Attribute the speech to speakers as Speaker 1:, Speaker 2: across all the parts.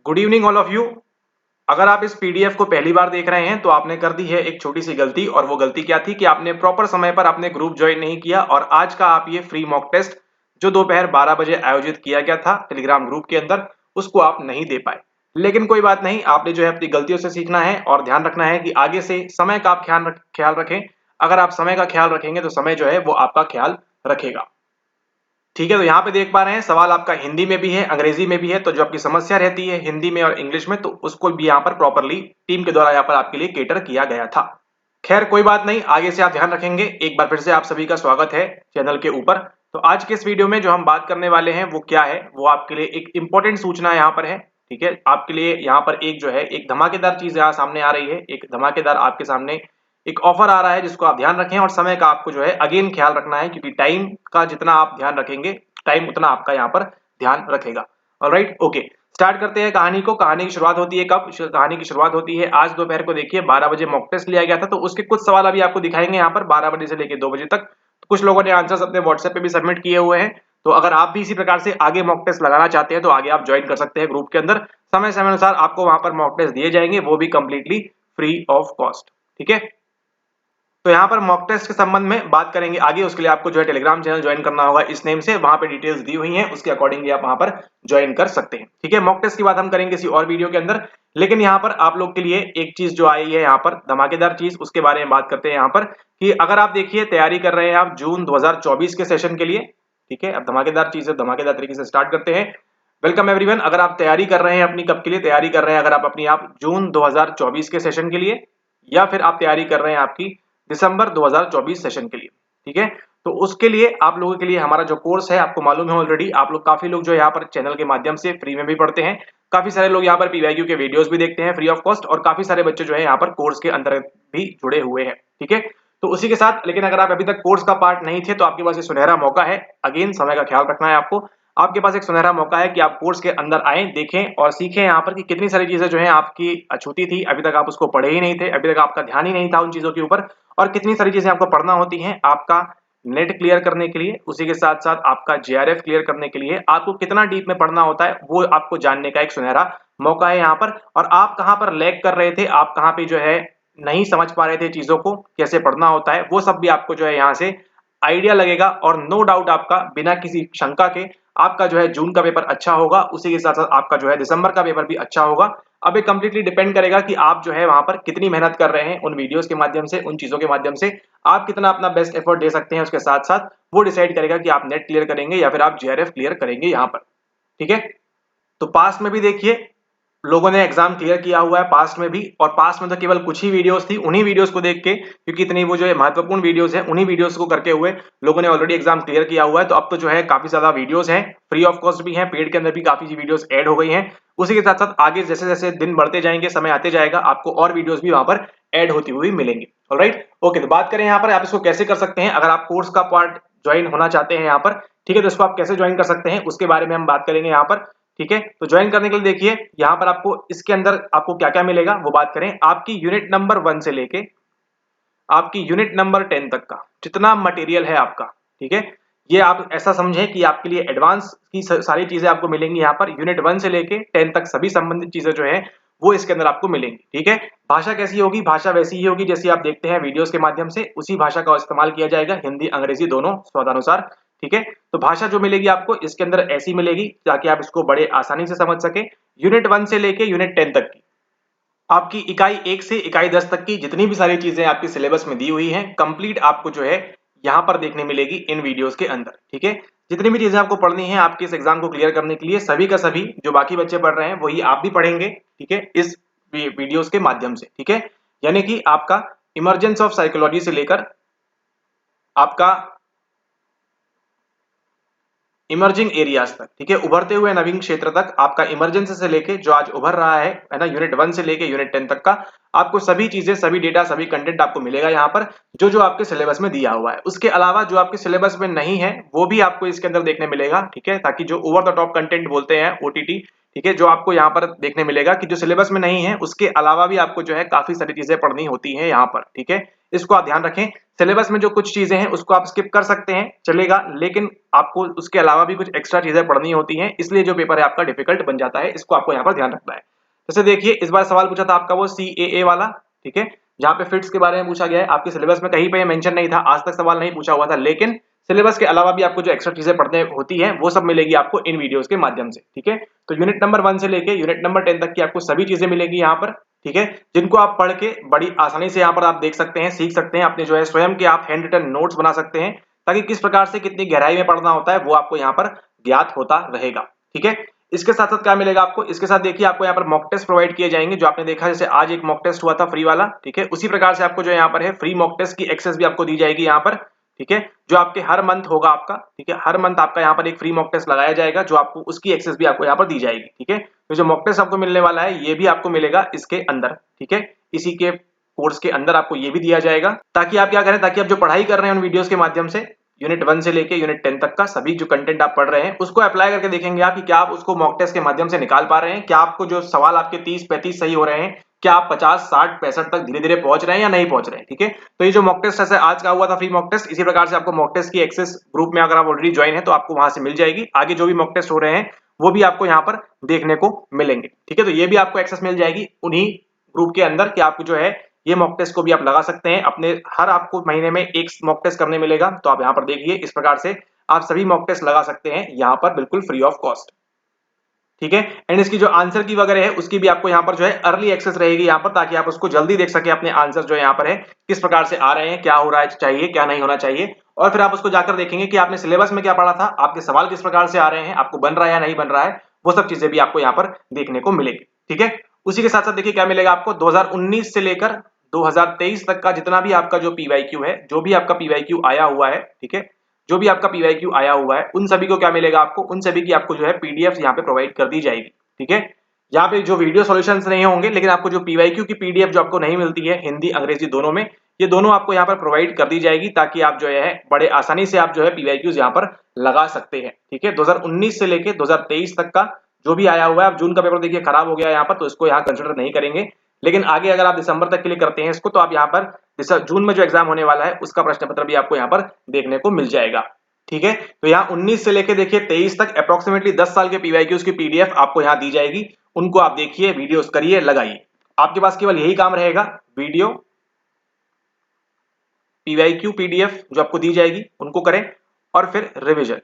Speaker 1: Good evening all of you. अगर आप इस पीडीएफ को पहली बार देख रहे हैं तो आपने कर दी है एक छोटी सी गलती, और वो गलती क्या थी कि आपने प्रॉपर समय पर आपने ग्रुप ज्वाइन नहीं किया और आज का आप ये फ्री मॉक टेस्ट जो दोपहर 12 बजे आयोजित किया गया था टेलीग्राम ग्रुप के अंदर, उसको आप नहीं दे पाए। लेकिन कोई बात नहीं, आपने जो है अपनी गलतियों से सीखना है और ध्यान रखना है कि आगे से समय का आप ख्याल रखें। अगर आप समय का ख्याल रखेंगे तो समय जो है वो आपका ख्याल रखेगा। ठीक है, तो यहाँ पे देख पा रहे हैं सवाल आपका हिंदी में भी है, अंग्रेजी में भी है। तो जो आपकी समस्या रहती है हिंदी में और इंग्लिश में, तो उसको भी यहाँ पर प्रॉपरली टीम के द्वारा यहाँ पर आपके लिए केटर किया गया था। खैर कोई बात नहीं, आगे से आप ध्यान रखेंगे। एक बार फिर से आप सभी का स्वागत है चैनल के ऊपर। तो आज के इस वीडियो में जो हम बात करने वाले हैं वो क्या है, वो आपके लिए एक इंपॉर्टेंट सूचना यहाँ पर है। ठीक है, आपके लिए यहाँ पर एक जो है एक धमाकेदार चीज यहाँ सामने आ रही है, एक धमाकेदार आपके सामने एक ऑफर आ रहा है जिसको आप ध्यान रखें। और समय का आपको जो है अगेन ख्याल रखना है, क्योंकि टाइम का जितना आप ध्यान रखेंगे टाइम उतना आपका यहाँ पर ध्यान रखेगा। ऑलराइट, ओके, स्टार्ट करते हैं कहानी को। कहानी की शुरुआत होती है कब? कहानी की शुरुआत होती है आज दोपहर को। देखिए 12 बजे मॉक टेस्ट लिया गया था, तो उसके कुछ सवाल अभी आपको दिखाएंगे यहाँ पर 12 बजे से लेकर 2 बजे तक। तो कुछ लोगों ने आंसर्स अपने व्हाट्सएप पे भी सबमिट किए हुए हैं। तो अगर आप भी इसी प्रकार से आगे मॉक टेस्ट लगाना चाहते हैं तो आगे आप ज्वाइन कर सकते हैं ग्रुप के अंदर। समय समय अनुसार आपको वहां पर मॉक टेस्ट दिए जाएंगे, वो भी कंप्लीटली फ्री ऑफ कॉस्ट। ठीक है, तो यहाँ पर मॉक टेस्ट के संबंध में बात करेंगे आगे। उसके लिए आपको जो है टेलीग्राम चैनल ज्वाइन करना होगा इस नेम से, वहां पे डिटेल्स दी हुई हैं, उसके अकॉर्डिंगली आप वहां पर ज्वाइन कर सकते हैं। ठीक है, मॉक टेस्ट की बात हम करेंगे किसी और वीडियो के अंदर, लेकिन यहाँ पर आप लोग के लिए एक चीज जो आई है यहाँ पर धमाकेदार चीज, उसके बारे में बात करते हैं यहाँ पर कि अगर आप देखिए तैयारी कर रहे हैं आप जून 2024 के सेशन के लिए। ठीक है, अब धमाकेदार चीज है, धमाकेदार तरीके से स्टार्ट करते हैं। Welcome everyone. अगर आप तैयारी कर रहे हैं अपनी कब के लिए तैयारी कर रहे हैं, अगर आप अपनी आप जून 2024 के सेशन के लिए, या फिर आप तैयारी कर रहे हैं आपकी दिसंबर 2024 सेशन के लिए। ठीक है, तो उसके लिए आप लोगों के लिए हमारा जो कोर्स है आपको मालूम है ऑलरेडी। आप लोग काफी लोग जो यहाँ पर चैनल के माध्यम से फ्री में भी पढ़ते हैं, काफी सारे लोग यहाँ पर पीवाईक्यू के वीडियोस भी देखते हैं फ्री ऑफ कॉस्ट, और काफी सारे बच्चे जो है यहाँ पर कोर्स के अंदर भी जुड़े हुए हैं। ठीक है, तो उसी के साथ, लेकिन अगर आप अभी तक कोर्स का पार्ट नहीं थे तो आपके पास ये सुनहरा मौका है। अगेन समय का ख्याल रखना है आपको। आपके पास एक सुनहरा मौका है कि आप कोर्स के अंदर आए, देखें और सीखें यहाँ पर कि कितनी सारी चीजें जो है आपकी अछूती थी, अभी तक आप उसको पढ़े ही नहीं थे, अभी तक आपका ध्यान ही नहीं था उन चीजों के ऊपर, और कितनी सारी चीजें आपको पढ़ना होती हैं आपका नेट क्लियर करने के लिए। उसी के साथ साथ आपका जेआरएफ क्लियर करने के लिए आपको कितना डीप में पढ़ना होता है वो आपको जानने का एक सुनहरा मौका है यहाँ पर। और आप कहाँ पर लैग कर रहे थे, आप कहाँ पे जो है नहीं समझ पा रहे थे चीजों को, कैसे पढ़ना होता है, वो सब भी आपको जो है यहाँ से आइडिया लगेगा। और नो डाउट आपका बिना किसी शंका के आपका जो है जून का पेपर अच्छा होगा, उसी के साथ साथ आपका जो है दिसंबर का पेपर भी अच्छा होगा। अब ये कंप्लीटली डिपेंड करेगा कि आप जो है वहां पर कितनी मेहनत कर रहे हैं उन वीडियोस के माध्यम से, उन चीजों के माध्यम से आप कितना अपना बेस्ट एफर्ट दे सकते हैं। उसके साथ साथ वो डिसाइड करेगा कि आप नेट क्लियर करेंगे या फिर आप जेआरएफ क्लियर करेंगे यहाँ पर। ठीक है, तो पास्ट में भी देखिए लोगों ने एग्जाम क्लियर किया हुआ है पास्ट में भी, और पास्ट में तो केवल कुछ ही वीडियोस थी, उन्हीं वीडियोस को देख के, क्योंकि इतनी वो जो है महत्वपूर्ण वीडियोस है, उन्हीं वीडियोस को करके हुए लोगों ने ऑलरेडी एग्जाम क्लियर किया हुआ है। तो अब तो जो है काफी ज्यादा वीडियोस हैं, फ्री ऑफ कॉस्ट भी हैं, पेड के अंदर भी काफी वीडियोस ऐड हो गई हैं। उसी के साथ साथ आगे जैसे जैसे दिन बढ़ते जाएंगे, समय आते जाएगा, आपको और वीडियोस भी वहां पर ऐड होती हुई मिलेंगे। ऑलराइट, ओके, तो बात करें यहाँ पर आप इसको कैसे कर सकते हैं। अगर आप कोर्स का पार्ट ज्वाइन होना चाहते हैं यहाँ पर, ठीक है, तो इसको आप कैसे ज्वाइन कर सकते हैं उसके बारे में हम बात करेंगे यहाँ पर। ठीक है, तो ज्वाइन करने के लिए देखिए यहाँ पर आपको इसके अंदर आपको क्या क्या मिलेगा वो बात करें। आपकी यूनिट नंबर 1 से लेके आपकी यूनिट नंबर 10 तक का जितना मटेरियल है आपका, ठीक है, ये आप ऐसा समझें कि आपके लिए एडवांस की सारी चीजें आपको मिलेंगी यहाँ पर। यूनिट 1 से लेके 10 तक सभी संबंधित चीजें जो है वो इसके अंदर आपको मिलेंगी। ठीक है, भाषा कैसी होगी? भाषा वैसी ही होगी जैसी आप देखते हैं वीडियोस के माध्यम से, उसी भाषा का इस्तेमाल किया जाएगा, हिंदी अंग्रेजी दोनों स्वादानुसार। ठीक है, तो भाषा जो मिलेगी आपको इसके अंदर ऐसी मिलेगी ताकि आप इसको बड़े आसानी से समझ सके। यूनिट 1 से लेके यूनिट 10 तक की आपकी इकाई 1 से इकाई 10 तक की जितनी भी सारी चीजें आपकी सिलेबस में दी हुई हैं कंप्लीट आपको जो है यहाँ पर देखने मिलेगी इन वीडियोस के अंदर। ठीक है, जितनी भी चीजें आपको पढ़नी है आपके इस एग्जाम को क्लियर करने के लिए, सभी का सभी जो बाकी बच्चे पढ़ रहे हैं वही आप भी पढ़ेंगे। ठीक है, इस वीडियोस के माध्यम से। ठीक है, यानी कि आपका इमरजेंस ऑफ साइकोलॉजी से लेकर आपका इमर्जिंग एरियाज तक, ठीक है, उभरते हुए नवीन क्षेत्र तक, आपका इमरजेंसी से लेके जो आज उभर रहा है ना, यूनिट 1 से लेके यूनिट 10 तक का आपको सभी चीजें, सभी डेटा, सभी कंटेंट आपको मिलेगा यहाँ पर, जो जो आपके सिलेबस में दिया हुआ है। उसके अलावा जो आपके सिलेबस में नहीं है वो भी आपको इसके अंदर देखने मिलेगा, ठीक है, ताकि जो ओवर द टॉप कंटेंट बोलते हैं ओटीटी, ठीक है, जो आपको यहाँ पर देखने मिलेगा कि जो सिलेबस में नहीं है उसके अलावा भी आपको जो है काफी सारी चीजें पढ़नी होती है यहाँ पर, ठीक है। इसको आप ध्यान रखें, सिलेबस में जो कुछ चीजें हैं उसको आप स्किप कर सकते हैं, चलेगा, लेकिन आपको उसके अलावा भी कुछ एक्स्ट्रा चीजें पढ़नी होती हैं, इसलिए जो पेपर है आपका डिफिकल्ट बन जाता है। इसको आपको यहाँ पर ध्यान रखना है। जैसे देखिए, इस बार सवाल पूछा था आपका वो CAA वाला, ठीक है, जहाँ पे फिट्स के बारे में पूछा गया है। आपके सिलेबस में कहीं पे मेंशन नहीं था, आज तक सवाल नहीं पूछा हुआ था, लेकिन सिलेबस के अलावा भी आपको जो एक्स्ट्रा चीजें पढ़ने होती हैं वो सब मिलेगी आपको इन वीडियोस के माध्यम से, ठीक है। तो यूनिट नंबर 1 से लेके यूनिट नंबर 10 तक की आपको सभी चीजें मिलेगी यहाँ पर, ठीक है, जिनको आप पढ़ के बड़ी आसानी से यहाँ पर आप देख सकते हैं, सीख सकते हैं, अपने जो है स्वयं के आप हैंड रिटन नोट्स बना सकते हैं, ताकि किस प्रकार से कितनी गहराई में पढ़ना होता है वो आपको यहाँ पर ज्ञात होता रहेगा, ठीक है। इसके साथ साथ क्या मिलेगा आपको, इसके साथ देखिए आपको यहाँ पर मॉक टेस्ट प्रोवाइड किए जाएंगे, जो आपने देखा जैसे आज एक मॉक टेस्ट हुआ था फ्री वाला, ठीक है, उसी प्रकार से आपको जो यहाँ पर है फ्री मॉक टेस्ट की एक्सेस भी आपको दी जाएगी यहाँ पर, ठीक है, जो आपके हर मंथ होगा आपका, ठीक है, हर मंथ आपका यहाँ पर एक फ्री मॉक टेस्ट लगाया जाएगा, जो आपको उसकी एक्सेस भी आपको यहाँ पर दी जाएगी, ठीक है। तो जो मॉक टेस्ट आपको मिलने वाला है ये भी आपको मिलेगा इसके अंदर, ठीक है, इसी के कोर्स के अंदर आपको ये भी दिया जाएगा, ताकि आप क्या करें, ताकि आप जो पढ़ाई कर रहे हैं उन वीडियोस के माध्यम से यूनिट 1 से लेके यूनिट 10 तक का सभी जो कंटेंट आप पढ़ रहे हैं उसको अप्लाई करके देखेंगे आप कि क्या आप उसको मॉक टेस्ट के माध्यम से निकाल पा रहे हैं, क्या आपको जो सवाल आपके 30-35 सही हो रहे हैं, क्या आप 50-60-65 तक धीरे धीरे पहुंच रहे हैं या नहीं पहुंच रहे हैं, ठीक है। तो ये जो मॉक टेस्ट ऐसे आज का हुआ था फ्री मॉक टेस्ट, इसी प्रकार से आपको मॉक टेस्ट की एक्सेस ग्रुप में अगर आप ऑलरेडी ज्वाइन है तो आपको वहां से मिल जाएगी। आगे जो भी मॉक टेस्ट हो रहे हैं वो भी आपको यहाँ पर देखने को मिलेंगे, ठीक है। तो ये भी आपको एक्सेस मिल जाएगी उन्हीं ग्रुप के अंदर कि आपको जो है ये मॉक टेस्ट को भी आप लगा सकते हैं अपने, हर आपको महीने में एक मॉक टेस्ट करने मिलेगा। तो आप यहाँ पर देखिए इस प्रकार से आप सभी मॉक टेस्ट लगा सकते हैं यहाँ पर बिल्कुल फ्री ऑफ कॉस्ट, ठीक है। एंड इसकी जो आंसर की वगैरह है उसकी भी आपको यहाँ पर जो है अर्ली एक्सेस रहेगी यहाँ पर, ताकि आप उसको जल्दी देख सके अपने आंसर जो यहाँ पर है किस प्रकार से आ रहे हैं, क्या हो रहा है चाहिए, क्या नहीं होना चाहिए, और फिर आप उसको जाकर देखेंगे कि आपने सिलेबस में क्या पढ़ा था, आपके सवाल किस प्रकार से आ रहे हैं, आपको बन रहा है या नहीं बन रहा है, वो सब चीजें भी आपको यहाँ पर देखने को मिलेगी, ठीक है। उसी के साथ साथ देखिए क्या मिलेगा आपको 2019 से लेकर 2023 तक का जितना भी आपका जो पीवाईक्यू है, जो भी आपका पीवाईक्यू आया हुआ है, ठीक है, जो भी आपका पीवाईक्यू आया हुआ है उन सभी को क्या मिलेगा आपको, उन सभी की आपको जो है पीडीएफ यहाँ पे प्रोवाइड कर दी जाएगी, ठीक है। यहाँ पे जो वीडियो सॉल्यूशंस नहीं होंगे, लेकिन आपको जो पीवाईक्यू की पीडीएफ जो आपको नहीं मिलती है हिंदी अंग्रेजी दोनों में, ये दोनों आपको यहाँ पर प्रोवाइड कर दी जाएगी, ताकि आप जो है बड़े आसानी से आप जो है पीवाईक्यूज यहाँ पर लगा सकते हैं, ठीक है। 2019 से लेके 2023 तक का जो भी आया हुआ है, अब जून का पेपर देखिए खराब हो गया यहाँ पर, तो इसको यहाँ कंसिडर नहीं करेंगे, लेकिन आगे अगर आप दिसंबर तक के लिए करते हैं इसको, तो आप यहाँ पर जून में जो एग्जाम होने वाला है उसका प्रश्न पत्र भी आपको यहाँ पर देखने को मिल जाएगा, ठीक है। तो यहाँ 19 से लेके देखिए 23 तक अप्रोक्सीमेटली 10 साल के पीवाईक्यूज की पीडीएफ आपको यहाँ दी जाएगी, उनको आप देखिए, वीडियोस करिए, लगाइए। आपके पास केवल यही काम रहेगा, वीडियो पीवाईक्यू पीडीएफ जो आपको दी जाएगी उनको करें और फिर रिवीजन,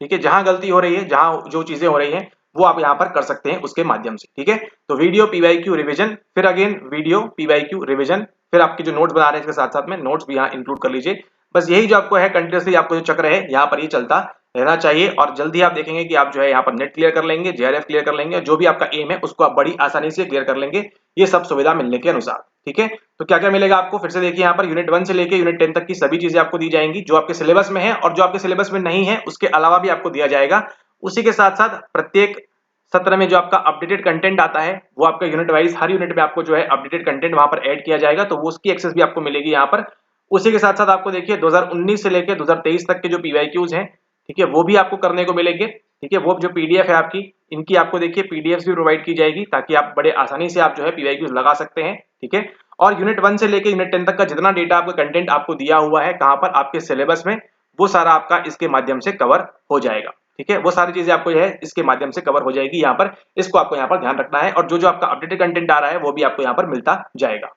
Speaker 1: ठीक है। जहां गलती हो रही है, जहां जो चीजें हो रही हैं वो आप यहां पर कर सकते हैं उसके माध्यम से, ठीक है। तो वीडियो पीवाईक्यू रिवीजन, फिर अगेन वीडियो पीवाईक्यू रिवीजन, फिर आपके जो नोट्स बना रहे हैं इसके साथ साथ में नोट्स भी यहाँ इंक्लूड कर लीजिए। बस यही जो आपको है कंटिन्यूसली आपको जो चक्र है यहाँ पर ये चलता रहना चाहिए, और जल्दी आप देखेंगे कि आप जो है यहाँ पर नेट क्लियर कर लेंगे, जेआरएफ क्लियर कर लेंगे, जो भी आपका एम है उसको आप बड़ी आसानी से क्लियर कर लेंगे, ये सब सुविधा मिलने के अनुसार, ठीक है। तो क्या क्या मिलेगा आपको, फिर से देखिए यहाँ पर यूनिट 1 से लेके यूनिट 10 तक की सभी चीजें आपको दी जाएंगी, जो आपके सिलेबस में है और जो आपके सिलेबस में नहीं है उसके अलावा भी आपको दिया जाएगा। उसी के साथ साथ प्रत्येक सत्र में जो आपका अपडेटेड कंटेंट आता है वो आपका यूनिट वाइज हर यूनिट में आपको जो है अपडेटेड कंटेंट वहां पर ऐड किया जाएगा, तो वो उसकी एक्सेस भी आपको मिलेगी यहाँ पर। उसी के साथ साथ आपको देखिए 2019 से लेकर 2023 तक के जो पीवाईक्यूज हैं, ठीक है, वो भी आपको करने को मिलेंगे, ठीक है। वो जो पीडीएफ है आपकी, इनकी आपको देखिए पीडीएफ भी प्रोवाइड की जाएगी, ताकि आप बड़े आसानी से आप जो है पीवाईक्यूज लगा सकते हैं, ठीक है। और यूनिट 1 से लेकर यूनिट 10 तक का जितना डेटा आपका कंटेंट आपको दिया हुआ है कहां पर, आपके सिलेबस में, वो सारा आपका इसके माध्यम से कवर हो जाएगा, ठीक है। वो सारी चीजें आपको है इसके माध्यम से कवर हो जाएगी यहाँ पर, इसको आपको यहाँ पर ध्यान रखना है। और जो जो आपका अपडेटेड कंटेंट आ रहा है वो भी आपको यहाँ पर मिलता जाएगा,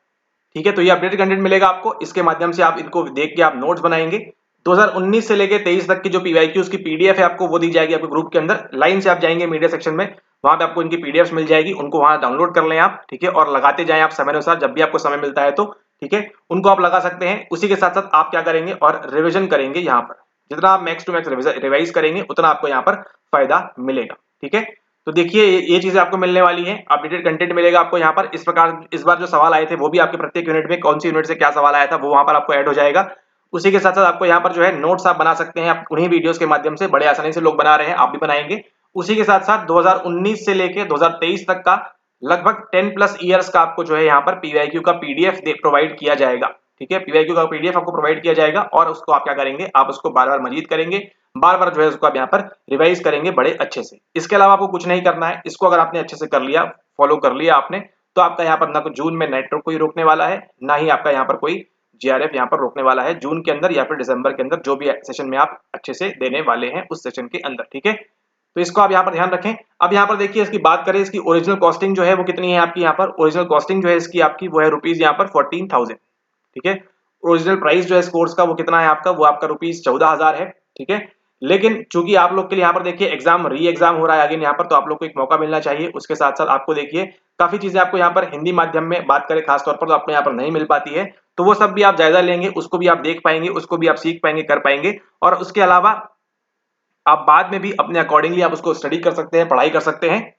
Speaker 1: ठीक है। तो ये अपडेटेड कंटेंट मिलेगा आपको, इसके माध्यम से आप इनको देख के आप नोट्स बनाएंगे। 2019 से लेके 23 तक की जो पीवाईक्यूज की पीडीएफ है आपको वो दी जाएगी आपके ग्रुप के अंदर, लाइन से आप जाएंगे मीडिया सेक्शन में, वहां पे आपको इनकी पीडीएफ मिल जाएगी, उनको वहां डाउनलोड कर लें आप, ठीक है, और लगाते जाएं आप समय अनुसार, जब भी आपको समय मिलता है तो, ठीक है, उनको आप लगा सकते हैं। उसी के साथ साथ आप क्या करेंगे और रिविजन करेंगे यहाँ पर, जितना आप मैक्स टू मैक्स रिवाइज करेंगे उतना आपको यहाँ पर फायदा मिलेगा, ठीक है। तो देखिए ये चीजें आपको मिलने वाली हैं, अपडेटेड कंटेंट मिलेगा आपको यहाँ पर। इस प्रकार इस बार जो सवाल आए थे वो भी आपके प्रत्येक यूनिट में कौन सी यूनिट से क्या सवाल आया था वो वहां पर आपको ऐड हो जाएगा। उसी के साथ साथ आपको यहाँ पर जो है नोट्स आप बना सकते हैं, आप उन्हीं वीडियोस के माध्यम से, बड़े आसानी से लोग बना रहे हैं, आप भी बनाएंगे। उसी के साथ साथ 2019 से लेके 2023 तक का लगभग 10+ ईयर्स का आपको जो है यहाँ पर पीवाईक्यू का पीडीएफ प्रोवाइड किया जाएगा। ठीक है, पीवाईक्यू का पीडीएफ आपको प्रोवाइड किया जाएगा और उसको आप क्या करेंगे, आप उसको बार बार मजीद करेंगे, बार बार जो है उसको आप यहाँ पर रिवाइज करेंगे बड़े अच्छे से। इसके अलावा आपको कुछ नहीं करना है। इसको अगर आपने अच्छे से कर लिया, फॉलो कर लिया आपने, तो आपका यहाँ पर ना तो जून में नेट कोई रोकने वाला है, ना ही आपका यहाँ पर कोई जीआरएफ यहाँ पर रोकने वाला है जून के अंदर या फिर दिसंबर के अंदर, जो भी सेशन में आप अच्छे से देने वाले हैं उस सेशन के अंदर। ठीक है, तो इसको आप यहाँ पर ध्यान रखें। अब यहाँ पर देखिए इसकी बात करें, इसकी ओरिजिनल कॉस्टिंग जो है वो कितनी है आपकी, यहाँ पर ओरिजिनल कॉस्टिंग जो है इसकी आपकी वो है रुपीज यहाँ पर 14,000। ठीक है, ओरिजिनल प्राइस जो है इस कोर्स का वो कितना है आपका, वो आपका रुपीज 14,000 है। ठीक है, लेकिन चूंकि आप लोग के लिए यहाँ पर देखिए एग्जाम री एग्जाम हो रहा है अगेन, यहाँ पर तो आप लोग को एक मौका मिलना चाहिए। उसके साथ साथ आपको देखिए काफी चीजें आपको यहाँ पर हिंदी माध्यम में बात करें खासतौर पर तो आपको यहाँ पर नहीं मिल पाती है, तो वो सब भी आप जायजा लेंगे, उसको भी आप देख पाएंगे, उसको भी आप सीख पाएंगे, कर पाएंगे। और उसके अलावा आप बाद में भी अपने अकॉर्डिंगली आप उसको स्टडी कर सकते हैं, पढ़ाई कर सकते हैं।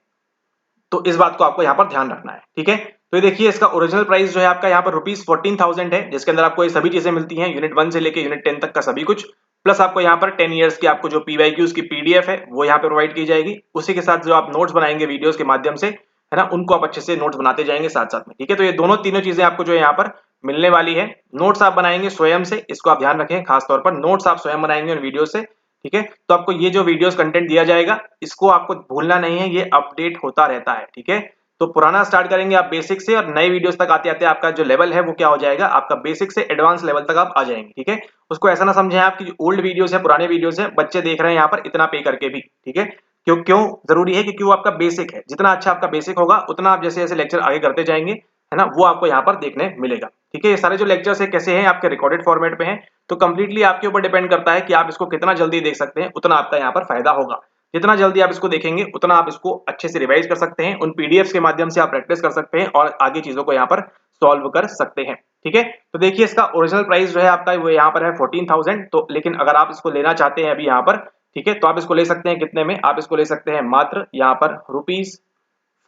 Speaker 1: तो इस बात को आपको यहाँ पर ध्यान रखना है। ठीक है, तो ये देखिए इसका ओरिजिनल प्राइस जो है आपका यहाँ पर रुपीज 14,000 है, जिसके अंदर आपको ये सभी चीजें मिलती हैं, यूनिट 1 से लेके यूनिट 10 तक का सभी कुछ, प्लस आपको यहाँ पर 10 ईयर्स की आपको जो पीवाईक्यूज की पीडीएफ है वो यहाँ पे प्रोवाइड की जाएगी। उसी के साथ जो आप नोट्स बनाएंगे वीडियोस के माध्यम से, है ना, उनको आप अच्छे से नोट्स बनाते जाएंगे साथ साथ में। ठीक है, तो ये दोनों तीनों चीजें आपको जो है यहाँ पर मिलने वाली है। नोट्स आप बनाएंगे स्वयं से, इसको आप ध्यान रखें, खासतौर पर नोट्स आप स्वयं बनाएंगे उन वीडियो से। ठीक है, तो आपको ये जो वीडियोस कंटेंट दिया जाएगा इसको आपको भूलना नहीं है, ये अपडेट होता रहता है। ठीक है, तो पुराना स्टार्ट करेंगे आप बेसिक से और नए वीडियोस तक आते आते आपका जो लेवल है वो क्या हो जाएगा, आपका बेसिक से एडवांस लेवल तक आप आ जाएंगे। ठीक है, उसको ऐसा ना समझें आप कि ओल्ड वीडियोस है, पुराने वीडियोस है, बच्चे देख रहे हैं यहाँ पर इतना पे करके भी। ठीक है, क्यों क्यों जरूरी है, क्योंकि वो आपका बेसिक है, जितना अच्छा आपका बेसिक होगा उतना आप जैसे जैसे लेक्चर आगे करते जाएंगे, है ना, वो आपको यहाँ पर देखने मिलेगा। ठीक है, ये सारे जो लेक्चर्स है कैसे हैं, आपके रिकॉर्डेड फॉर्मेट पे हैं, तो कंप्लीटली आपके ऊपर डिपेंड करता है कि आप इसको कितना जल्दी देख सकते हैं, उतना आपका यहाँ पर फायदा होगा। जितना जल्दी आप इसको देखेंगे उतना आप इसको अच्छे से रिवाइज कर सकते हैं, उन पीडीएफ के माध्यम से आप प्रैक्टिस कर सकते हैं और आगे चीजों को यहाँ पर सॉल्व कर सकते हैं। ठीक है, तो देखिए इसका ओरिजिनल प्राइस जो है आपका वो यहाँ पर है 14,000, तो लेकिन अगर आप इसको लेना चाहते हैं अभी यहाँ पर, ठीक है, तो आप इसको ले सकते हैं कितने में, आप इसको ले सकते हैं मात्र यहाँ पर रुपीज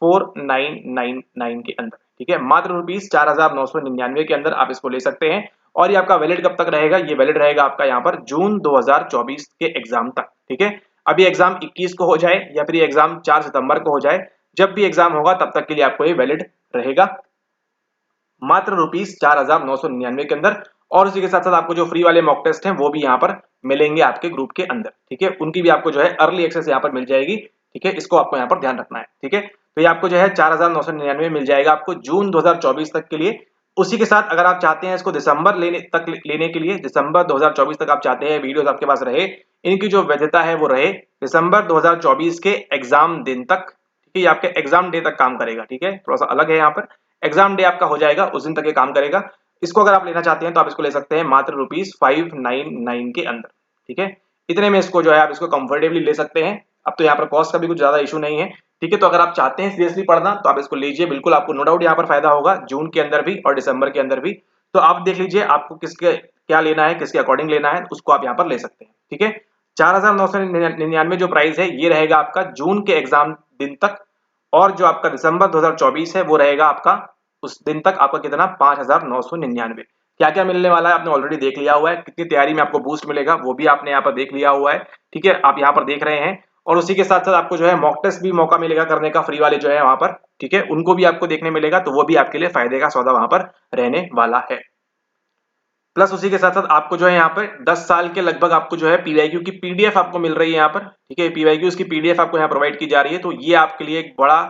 Speaker 1: 4999 के अंदर। ठीक है, मात्र रुपीज 4,999 के अंदर आप इसको ले सकते हैं। और ये आपका वैलिड कब तक रहेगा, ये वैलिड रहेगा आपका यहाँ पर जून 2024 के एग्जाम तक। ठीक है, अभी एग्जाम 21 को हो जाए या फिर ये एग्जाम 4 सितंबर को हो जाए, जब भी एग्जाम होगा तब तक के लिए आपको ये वैलिड रहेगा मात्र रुपीज 4,999 के अंदर। और उसी के साथ साथ आपको जो फ्री वाले मॉक टेस्ट हैं वो भी यहाँ पर मिलेंगे आपके ग्रुप के अंदर। ठीक है, उनकी भी आपको जो है अर्ली एक्सेस यहाँ पर मिल जाएगी। ठीक है, इसको आपको यहाँ पर ध्यान रखना है। ठीक है, तो ये आपको जो है 4,999 मिल जाएगा आपको जून 2024 तक के लिए। उसी के साथ अगर आप चाहते हैं इसको दिसंबर लेने के लिए, दिसंबर 2024 तक आप चाहते हैं वीडियोस आपके पास रहे, इनकी जो वैधता है वो रहे दिसंबर 2024 के एग्जाम दिन तक। ठीक है, ये आपके एग्जाम डे तक काम करेगा। ठीक है, थोड़ा सा अलग है यहाँ पर, एग्जाम डे आपका हो जाएगा उस दिन तक ये काम करेगा। इसको अगर आप लेना चाहते हैं तो आप इसको ले सकते हैं मात्र रुपीज 599 के अंदर। ठीक है, इतने में इसको जो है आप इसको कंफर्टेबली ले सकते हैं। अब तो यहाँ पर कॉस्ट का भी कुछ ज्यादा इशू नहीं है। ठीक है, तो अगर आप चाहते हैं सीरियसली पढ़ना तो आप इसको लीजिए, बिल्कुल आपको नो डाउट यहाँ पर फायदा होगा जून के अंदर भी और दिसंबर के अंदर भी। तो आप देख लीजिए आपको किसके क्या लेना है, किसके अकॉर्डिंग लेना है, उसको आप यहाँ पर ले सकते हैं। ठीक है, 4,999 जो प्राइस है ये रहेगा आपका जून के एग्जाम दिन तक, और जो आपका दिसंबर 2024 है वो रहेगा आपका उस दिन तक आपका कितना 5,999। क्या क्या मिलने वाला है आपने ऑलरेडी देख लिया हुआ है, कितनी तैयारी में आपको बूस्ट मिलेगा वो भी आपने यहाँ पर देख लिया हुआ है। ठीक है, आप यहाँ पर देख रहे हैं, और उसी के साथ साथ आपको जो है मॉक टेस्ट भी मौका मिलेगा करने का, फ्री वाले जो है वहां पर। ठीक है, उनको भी आपको देखने मिलेगा, तो वो भी आपके लिए फायदे का सौदा वहां पर रहने वाला है। प्लस उसी के साथ साथ आपको जो है यहाँ पर 10 साल के लगभग आपको जो है पीवाईक्यू की पीडीएफ आपको मिल रही है यहाँ पर। ठीक है, पीवाईक्यूज की पीडीएफ आपको यहाँ प्रोवाइड की जा रही है, तो ये आपके लिए एक बड़ा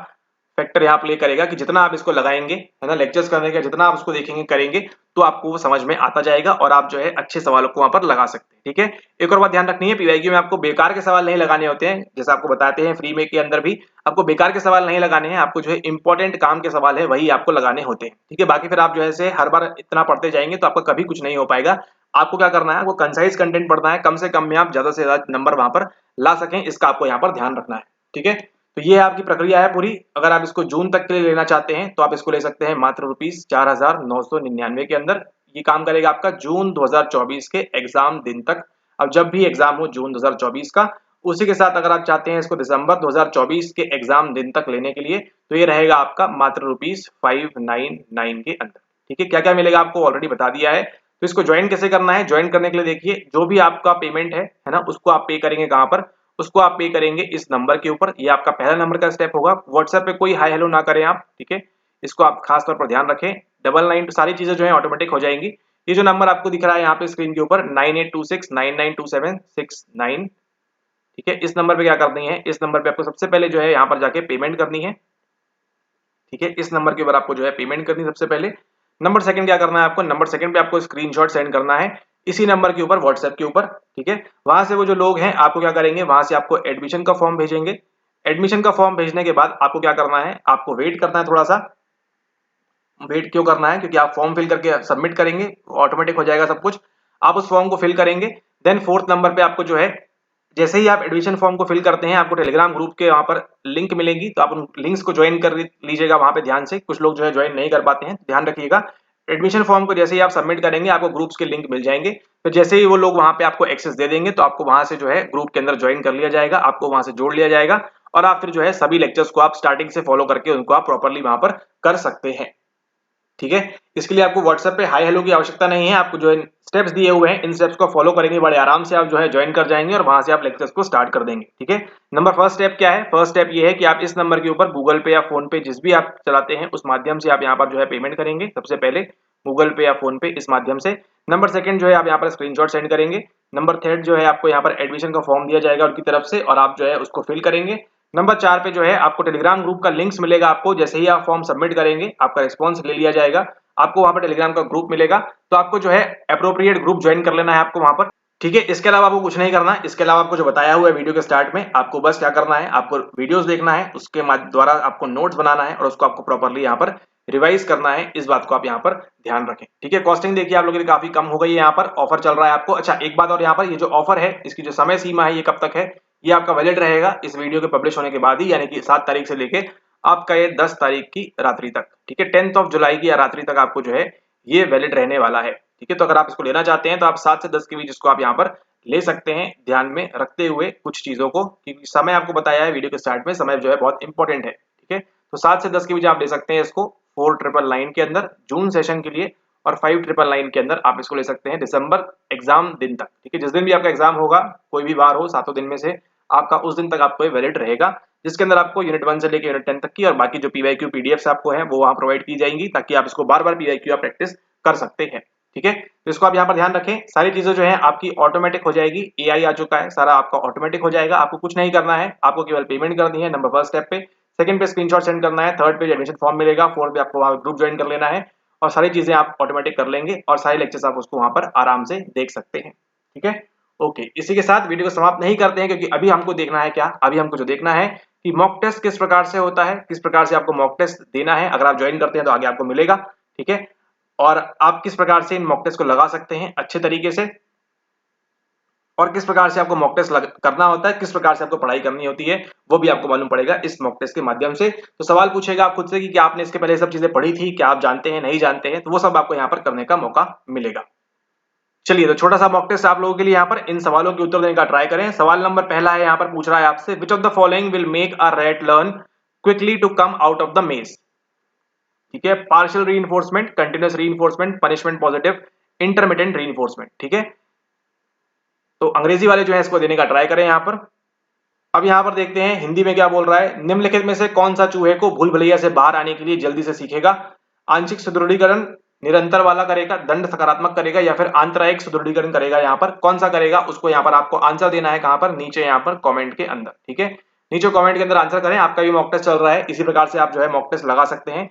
Speaker 1: फैक्टर यहाँ प्ले करेगा कि जितना आप इसको लगाएंगे, है ना, लेक्चर्स करने का जितना आप उसको देखेंगे करेंगे, तो आपको वो समझ में आता जाएगा और आप जो है अच्छे सवालों को वहां पर लगा सकते हैं। ठीक है, एक और बात ध्यान रखनी है, पीवाईक्यू में आपको बेकार के सवाल नहीं लगाने होते हैं, जैसे आपको बताते हैं फ्री में के अंदर भी आपको बेकार के सवाल नहीं लगाने हैं, आपको जो है इंपॉर्टेंट काम के सवाल है वही आपको लगाने होते हैं। ठीक है, बाकी फिर आप जो है से हर बार इतना पढ़ते जाएंगे तो आपका कभी कुछ नहीं हो पाएगा। आपको क्या करना है, आपको कंसाइज कंटेंट पढ़ना है, कम से कम में आप ज्यादा से ज्यादा नंबर वहां पर ला सकें, इसका आपको यहाँ पर ध्यान रखना है। ठीक है, तो ये आपकी प्रक्रिया है पूरी। अगर आप इसको जून तक के लिए लेना चाहते हैं तो आप इसको ले सकते हैं मात्र रुपीज 4,999 के अंदर। ये काम करेगा आपका जून 2024 के एग्जाम दिन तक। अब जब भी एग्जाम हो जून 2024 का, उसी के साथ अगर आप चाहते हैं इसको दिसंबर 2024 के एग्जाम दिन तक लेने के लिए, तो ये रहेगा आपका मात्र रुपीज 599 के अंदर। ठीक है, क्या क्या मिलेगा आपको ऑलरेडी बता दिया है। तो इसको ज्वाइन कैसे करना है, ज्वाइन करने के लिए देखिए जो भी आपका पेमेंट है ना, उसको आप पे करेंगे कहां पर, उसको आप पे करेंगे इस नंबर के ऊपर। ये आपका पहला नंबर का स्टेप होगा। व्हाट्सएप पे कोई हाई हेलो ना करें आप, ठीक है, इसको आप खास तौर पर ध्यान रखें। 99 सारी चीजें जो है ऑटोमेटिक हो जाएंगी। ये जो नंबर आपको दिख रहा है यहाँ पे स्क्रीन के ऊपर 9826992769, ठीक है, इस नंबर पे क्या करनी है, इस नंबर पे आपको सबसे पहले जो है यहाँ पर जाके पेमेंट करनी है, ठीक है, इस नंबर के ऊपर आपको जो है पेमेंट करनी है सबसे पहले। नंबर सेकंड क्या करना है आपको, नंबर सेकंड पे आपको स्क्रीनशॉट सेंड करना है इसी नंबर के ऊपर व्हाट्सएप के ऊपर, ठीक है। वहां से वो जो लोग हैं आपको क्या करेंगे, वहां से आपको एडमिशन का फॉर्म भेजेंगे। एडमिशन का फॉर्म भेजने के बाद आपको क्या करना है, आपको वेट करना है थोड़ा सा। वेट क्यों करना है, क्योंकि आप फॉर्म फिल करके सबमिट करेंगे, ऑटोमेटिक हो जाएगा सब कुछ। आप उस फॉर्म को फिल करेंगे। देन फोर्थ नंबर पे आपको जो है, जैसे ही आप एडमिशन फॉर्म को फिल करते हैं आपको टेलीग्राम ग्रुप के वहां पर लिंक मिलेंगी, तो आप उन लिंक्स को ज्वाइन कर लीजिएगा वहां पे ध्यान से। कुछ लोग जो है ज्वाइन नहीं कर पाते हैं, ध्यान रखिएगा। एडमिशन फॉर्म को जैसे ही आप सबमिट करेंगे आपको ग्रुप्स के लिंक मिल जाएंगे। तो जैसे ही वो लोग वहां पे आपको एक्सेस दे देंगे तो आपको वहां से जो है ग्रुप के अंदर ज्वाइन कर लिया जाएगा, आपको वहां से जोड़ लिया जाएगा और आप फिर जो है सभी लेक्चर्स को आप स्टार्टिंग से फॉलो करके उनको आप प्रॉपरली वहां पर कर सकते हैं, ठीक है। इसके लिए आपको व्हाट्सएप पे हाई हेलो की आवश्यकता नहीं है। आपको जो स्टेप्स दिए हुए हैं इन स्टेप्स को फॉलो करेंगे, बड़े आराम से आप जो है ज्वाइन कर जाएंगे और वहां से आप लेक्चर्स को स्टार्ट कर देंगे, ठीक है। नंबर फर्स्ट स्टेप क्या है, फर्स्ट स्टेप ये है कि आप इस नंबर के ऊपर गूगल पे या फोन पे जिस भी आप चलाते हैं उस माध्यम से आप यहाँ पर जो है पेमेंट करेंगे सबसे पहले, गूगल पे या फोन पे इस माध्यम से। नंबर सेकंड जो है आप यहाँ पर स्क्रीनशॉट सेंड करेंगे। नंबर थर्ड जो है आपको यहाँ पर एडमिशन का फॉर्म दिया जाएगा उनकी तरफ से और आप जो है उसको फिल करेंगे। नंबर 4 पे जो है आपको टेलीग्राम ग्रुप का लिंक्स मिलेगा। आपको जैसे ही आप फॉर्म सबमिट करेंगे आपका रिस्पॉन्स ले लिया जाएगा, आपको वहां पर टेलीग्राम का ग्रुप मिलेगा, तो आपको जो है अप्रोप्रिएट ग्रुप ज्वाइन कर लेना है आपको वहां पर, ठीक है। इसके अलावा आपको कुछ नहीं करना है। इसके अलावा आपको जो बताया हुआ है वीडियो के स्टार्ट में, आपको बस क्या करना है, आपको वीडियोस देखना है, उसके द्वारा आपको नोट्स बनाना है और उसको आपको प्रॉपरली यहाँ पर रिवाइज करना है। इस बात को आप यहाँ पर ध्यान रखें, ठीक है। कॉस्टिंग देखिए आप लोगों की काफी कम हो गई है, यहाँ पर ऑफर चल रहा है आपको। अच्छा एक बात और, यहाँ पर ये जो ऑफर है इसकी जो समय सीमा है ये कब तक है, ये आपका वैलिड रहेगा इस वीडियो के पब्लिश होने के बाद ही, यानी कि 7 तारीख से लेके आपका ये 10 तारीख की रात्रि तक, ठीक है, 10 जुलाई की रात्रि तक आपको जो है ये वैलिड रहने वाला है, ठीक है। तो अगर आप इसको लेना चाहते हैं तो आप 7 से 10 के बीच इसको आप यहाँ पर ले सकते हैं, ध्यान में रखते हुए कुछ चीजों को, क्योंकि समय आपको बताया है वीडियो के स्टार्ट में, समय जो है बहुत इंपॉर्टेंट है, ठीक है। तो 7 से 10 के बीच आप ले सकते हैं इसको 4999 के अंदर जून सेशन के लिए, और 5999 के अंदर आप इसको ले सकते हैं दिसंबर एग्जाम दिन तक, ठीक है। जिस दिन भी आपका एग्जाम होगा, कोई भी बार हो 7 दिन में से, आपका उस दिन तक आपको वैलिड रहेगा, जिसके अंदर आपको यूनिट 1 से लेकर यूनिट 10 तक की और बाकी जो पीवाईक्यू पीडीएफ्स आपको है वो वहां प्रोवाइड की जाएंगी, ताकि आप इसको बार बार पीवाईक्यू आप प्रैक्टिस कर सकते हैं, ठीक है। तो इसको आप यहाँ पर ध्यान रखें। सारी चीजें जो है आपकी ऑटोमेटिक हो जाएगी, एआई आ चुका है, सारा आपका ऑटोमेटिक हो जाएगा, आपको कुछ नहीं करना है, आपको केवल पेमेंट करनी है नंबर फर्स्ट स्टेप पे, सेकंड पे स्क्रीनशॉट सेंड करना है, थर्ड पे एडमिशन फॉर्म मिलेगा, फोर्थ पे आपको वहां ग्रुप ज्वाइन कर लेना है और सारी चीजें आप ऑटोमेटिक कर लेंगे और सारे लेक्चर्स आप उसको वहां पर आराम से देख सकते हैं, ठीक है। ओके, इसी के साथ वीडियो को समाप्त नहीं करते हैं, क्योंकि अभी हमको देखना है क्या, अभी हमको जो देखना है कि मॉक टेस्ट किस प्रकार से होता है, किस प्रकार से आपको मॉक टेस्ट देना है। अगर आप ज्वाइन करते हैं तो आगे आपको मिलेगा, ठीक है, और आप किस प्रकार से इन मॉक टेस्ट को लगा सकते हैं अच्छे तरीके से, और किस प्रकार से आपको मॉक टेस्ट करना होता है, किस प्रकार से आपको पढ़ाई करनी होती है, वो भी आपको मालूम पड़ेगा इस मॉक टेस्ट के माध्यम से। तो सवाल पूछेगा आप खुद से कि क्या आपने इसके पहले सब चीजें पढ़ी थी, क्या आप जानते हैं, नहीं जानते हैं, तो वो सब आपको यहाँ पर करने का मौका मिलेगा। चलिए, तो छोटा सा मॉक टेस्ट आप लोगों के लिए यहाँ पर इन सवालों के उत्तर देने का ट्राई करें। सवाल नंबर पहला है, यहाँ पर पूछ रहा है आपसे, which of the following will make a rat learn quickly to come out of the maze, ठीक है। Partial reinforcement, continuous reinforcement, punishment positive, intermittent reinforcement, ठीक है। तो अंग्रेजी वाले जो है इसको देने का ट्राई करें यहाँ पर। अब यहाँ पर देखते हैं हिंदी में क्या बोल रहा है, निम्नलिखित में से कौन सा चूहे को भूल भुलैया से बाहर आने के लिए जल्दी से सीखेगा, आंशिक सुदृढ़ीकरण निरंतर वाला करेगा, दंड सकारात्मक करेगा, या फिर आंतरायिक सुदृढ़ीकरण करेगा, यहाँ पर कौन सा करेगा उसको यहाँ पर आपको आंसर देना है, कहां पर, नीचे यहाँ पर कमेंट के अंदर, ठीक है। नीचे कमेंट के अंदर आंसर करें। आपका भी मॉक टेस्ट चल रहा है, इसी प्रकार से आप जो है मॉक टेस्ट लगा सकते हैं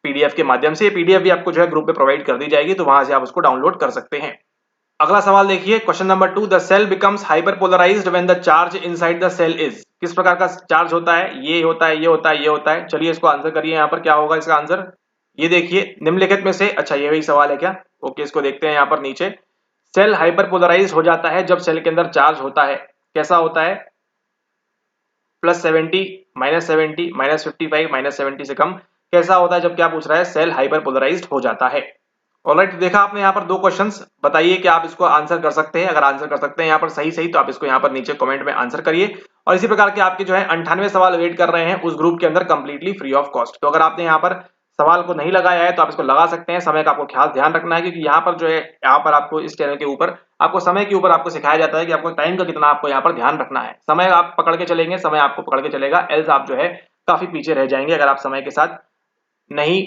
Speaker 1: पीडीएफ के माध्यम से। पीडीएफ भी आपको जो है ग्रुप पे प्रोवाइड कर दी जाएगी, तो वहां से आप उसको डाउनलोड कर सकते हैं। अगला सवाल देखिए, question number 2, the cell becomes hyperpolarised when the charge inside the cell is, किस प्रकार का चार्ज होता है, ये होता है, ये होता है, ये होता है। चलिए इसको आंसर करिए, यहाँ पर क्या होगा इसका आंसर, ये देखिए निम्नलिखित में से, अच्छा ये वही सवाल है क्या, ओके, इसको देखते हैं यहाँ पर नीचे। सेल हाइपरपोलराइज हो जाता है जब सेल के अंदर चार्ज होता है, कैसा होता है, +70, -70, -55, -70 से कम, कैसा होता है जब क्या पूछ रहा है, सेल हाइपरपोलराइज्ड हो जाता है। ऑलराइट, देखा आपने यहाँ पर 2 क्वेश्चंस, बताइए कि आप इसको आंसर कर सकते हैं। अगर आंसर कर सकते हैं यहाँ पर सही तो आप इसको यहाँ पर नीचे कमेंट में आंसर करिए, और इसी प्रकार के आपके जो है 98 सवाल वेट कर रहे हैं उस ग्रुप के अंदर कंप्लीटली फ्री ऑफ कॉस्ट। तो अगर आपने यहाँ पर सवाल को नहीं लगाया है तो आप इसको लगा सकते हैं। समय का आपको खास ध्यान रखना है, क्योंकि यहाँ पर जो है, यहाँ पर आपको इस चैनल के ऊपर आपको समय के ऊपर आपको सिखाया जाता है कि आपको टाइम का कितना आपको यहाँ पर ध्यान रखना है। समय आप पकड़ के चलेंगे, समय आपको पकड़ के चलेगा, एल्स आप जो है काफी पीछे रह जाएंगे अगर आप समय के साथ नहीं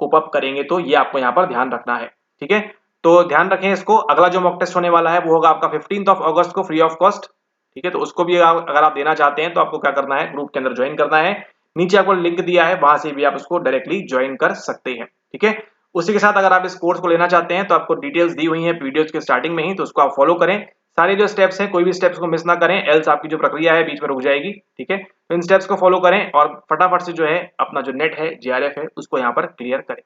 Speaker 1: कोप अप करेंगे। तो ये आपको यहाँ पर ध्यान रखना है, ठीक है। तो ध्यान रखें इसको। अगला जो मॉक टेस्ट होने वाला है वो होगा आपका 15 अगस्त को, फ्री ऑफ कॉस्ट, ठीक है। तो उसको भी अगर आप देना चाहते हैं तो आपको क्या करना है, ग्रुप के अंदर ज्वाइन करना है। नीचे आपको लिंक दिया है, वहां से भी आप उसको डायरेक्टली ज्वाइन कर सकते हैं, ठीक है। उसी के साथ अगर आप इस कोर्स को लेना चाहते हैं तो आपको डिटेल्स दी हुई है वीडियोज के स्टार्टिंग में ही, तो उसको आप फॉलो करें। सारे जो स्टेप्स हैं, कोई भी स्टेप्स को मिस ना करें, एल्स आपकी जो प्रक्रिया है बीच में रुक जाएगी, ठीक है। तो इन स्टेप्स को फॉलो करें और फटाफट से जो है अपना जो नेट है, JRF है, उसको यहाँ पर क्लियर करें।